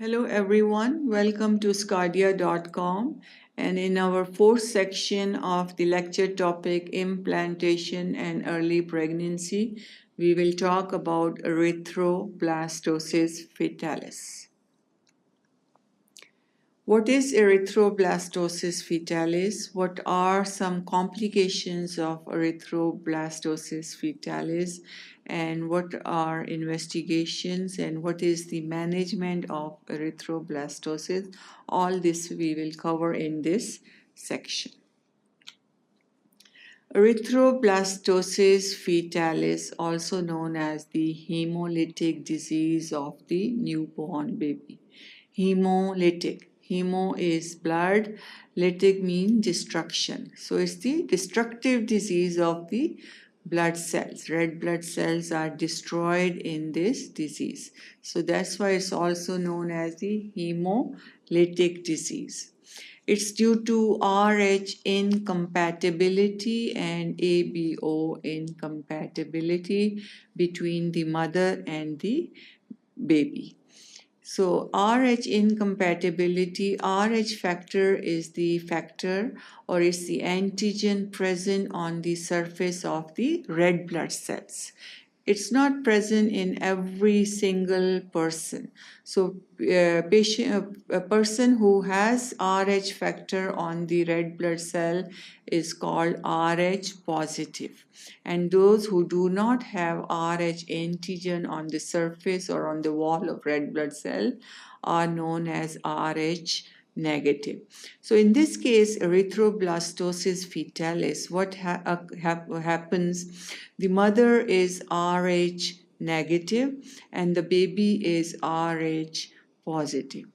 Hello everyone, welcome to sqadia.com, and in our fourth section of the lecture topic implantation and early pregnancy, we will talk about erythroblastosis fetalis. What is erythroblastosis fetalis? What are some complications of erythroblastosis fetalis? And what are investigations and what is the management of erythroblastosis? All this we will cover in this section. Erythroblastosis fetalis, also known as the hemolytic disease of the newborn baby. Hemolytic. Hemo is blood, lytic means destruction. So it's the destructive disease of the blood cells. Red blood cells are destroyed in this disease. So that's why it's also known as the hemolytic disease. It's due to Rh incompatibility and ABO incompatibility between the mother and the baby. So Rh incompatibility, Rh factor is the factor or is the antigen present on the surface of the red blood cells. It's not present in every single person. So a person who has Rh factor on the red blood cell is called Rh positive. And those who do not have Rh antigen on the surface or on the wall of red blood cell are known as Rh negative. So in this case, erythroblastosis fetalis, what happens, the mother is Rh negative and the baby is Rh positive.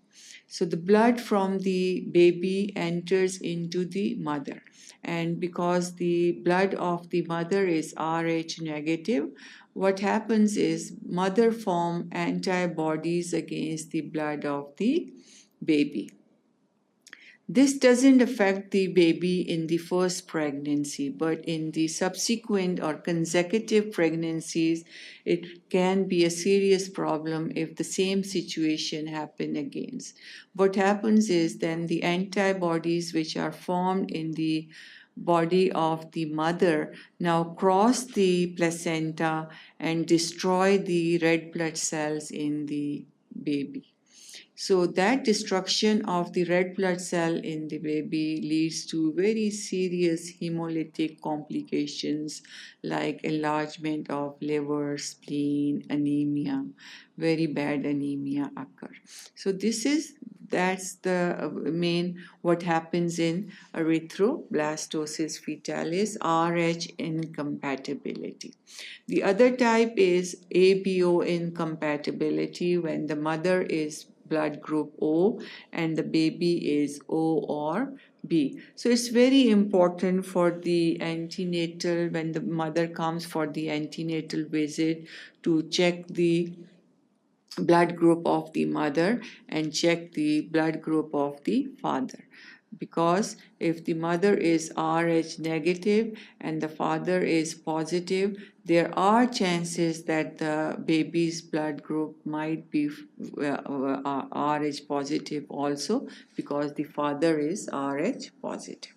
So the blood from the baby enters into the mother, and because the blood of the mother is Rh negative, what happens is mother form antibodies against the blood of the baby. This doesn't affect the baby in the first pregnancy, but in the subsequent or consecutive pregnancies, it can be a serious problem if the same situation happen again. What happens is then the antibodies which are formed in the body of the mother now cross the placenta and destroy the red blood cells in the baby. So that destruction of the red blood cell in the baby leads to very serious hemolytic complications like enlargement of liver, spleen, anemia, very bad anemia occur. So that's the main what happens in erythroblastosis fetalis, Rh incompatibility. The other type is ABO incompatibility, when the mother is blood group O and the baby is O or B. So it's very important for the antenatal, when the mother comes for the antenatal visit, to check the blood group of the mother and check the blood group of the father. Because if the mother is Rh negative and the father is positive, there are chances that the baby's blood group might be Rh positive also, because the father is Rh positive.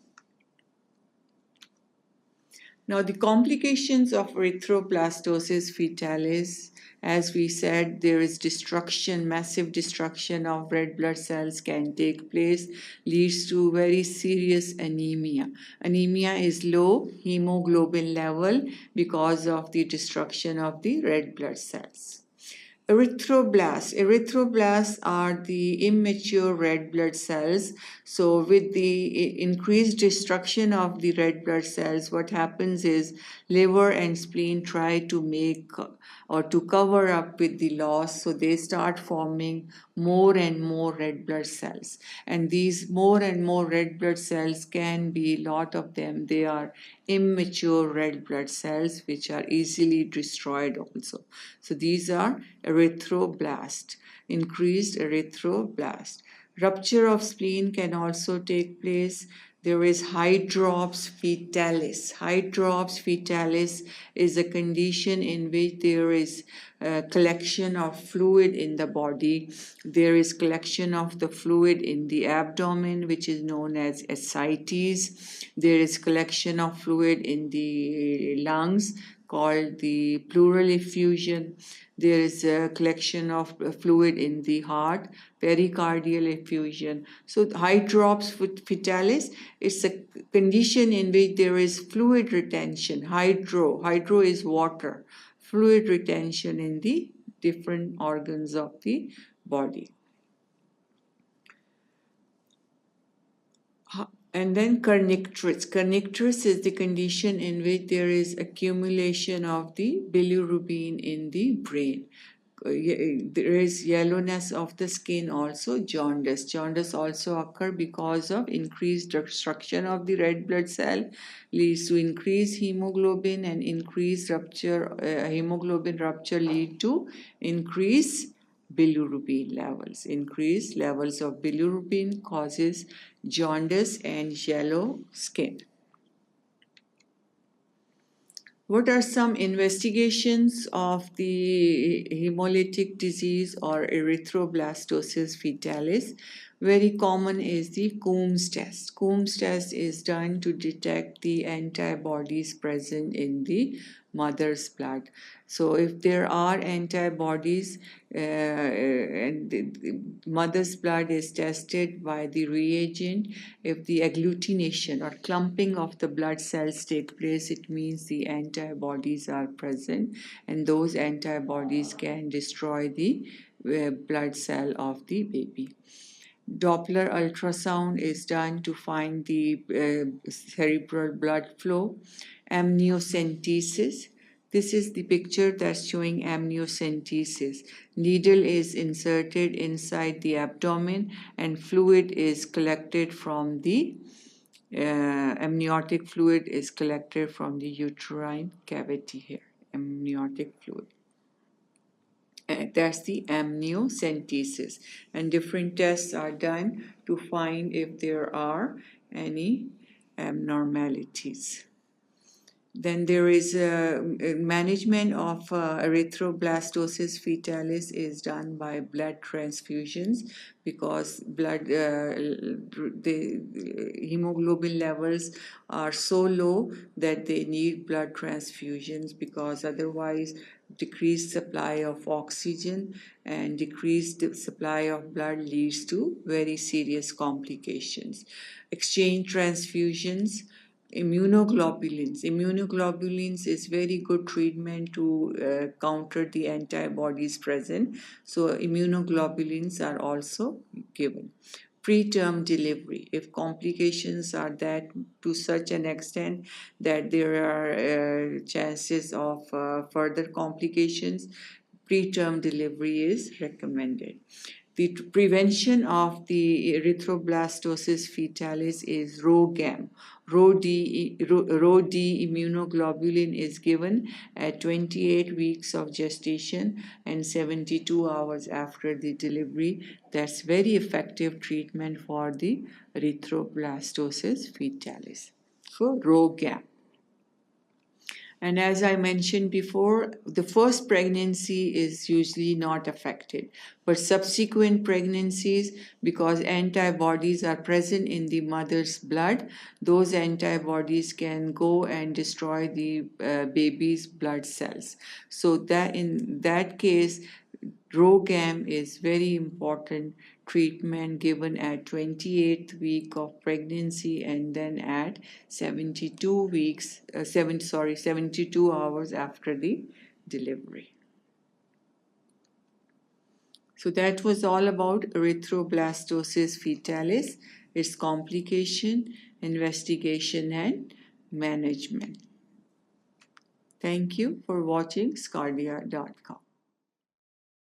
Now, the complications of erythroblastosis fetalis, as we said, there is destruction, massive destruction of red blood cells can take place, leads to very serious anemia. Anemia is low hemoglobin level because of the destruction of the red blood cells. Erythroblasts are the immature red blood cells. So with the increased destruction of the red blood cells, what happens is liver and spleen try to make or to cover up with the loss. So they start forming more and more red blood cells. And these more and more red blood cells can be, a lot of them, they are immature red blood cells which are easily destroyed also. So these are erythroblast, increased erythroblast. Rupture of spleen can also take place. There is hydrops fetalis. Hydrops fetalis is a condition in which there is a collection of fluid in the body. There is collection of the fluid in the abdomen, which is known as ascites. There is collection of fluid in the lungs, called the pleural effusion. There is a collection of fluid in the heart, pericardial effusion. So hydrops fetalis is a condition in which there is fluid retention. Hydro is water. Fluid retention in the different organs of the body. And then kernicterus. Kernicterus is the condition in which there is accumulation of the bilirubin in the brain. There is yellowness of the skin also, jaundice. Jaundice also occur because of increased destruction of the red blood cell, leads to increased hemoglobin, and increased rupture, hemoglobin rupture lead to increased bilirubin levels. Increased levels of bilirubin causes jaundice and yellow skin. What are some investigations of the hemolytic disease or erythroblastosis fetalis? Very common is the Coombs test. Coombs test is done to detect the antibodies present in the mother's blood. So if there are antibodies and the mother's blood is tested by the reagent, if the agglutination or clumping of the blood cells take place, it means the antibodies are present, and those antibodies can destroy the blood cell of the baby. Doppler ultrasound is done to find the cerebral blood flow. Amniocentesis. This is the picture that's showing amniocentesis. Needle is inserted inside the abdomen and fluid is collected from the amniotic fluid is collected from the uterine cavity here. Amniotic fluid. That's the amniocentesis, and different tests are done to find if there are any abnormalities. Then there is a management of erythroblastosis fetalis is done by blood transfusions, because the hemoglobin levels are so low that they need blood transfusions, because otherwise decreased supply of oxygen and decreased supply of blood leads to very serious complications. Exchange transfusions. Immunoglobulins is very good treatment to counter the antibodies present. So immunoglobulins are also given. Preterm delivery. If complications are that to such an extent that there are chances of further complications, preterm delivery is recommended. The prevention of the erythroblastosis fetalis is RhoGAM. Rho-D immunoglobulin is given at 28 weeks of gestation and 72 hours after the delivery. That's very effective treatment for the erythroblastosis fetalis. So RhoGAM. And as I mentioned before, the first pregnancy is usually not affected, but subsequent pregnancies, because antibodies are present in the mother's blood, those antibodies can go and destroy the baby's blood cells. So that in that case, RhoGAM is very important treatment given at 28th week of pregnancy and then at 72 hours after the delivery. So that was all about erythroblastosis fetalis, its complication, investigation and management. Thank you for watching sqadia.com.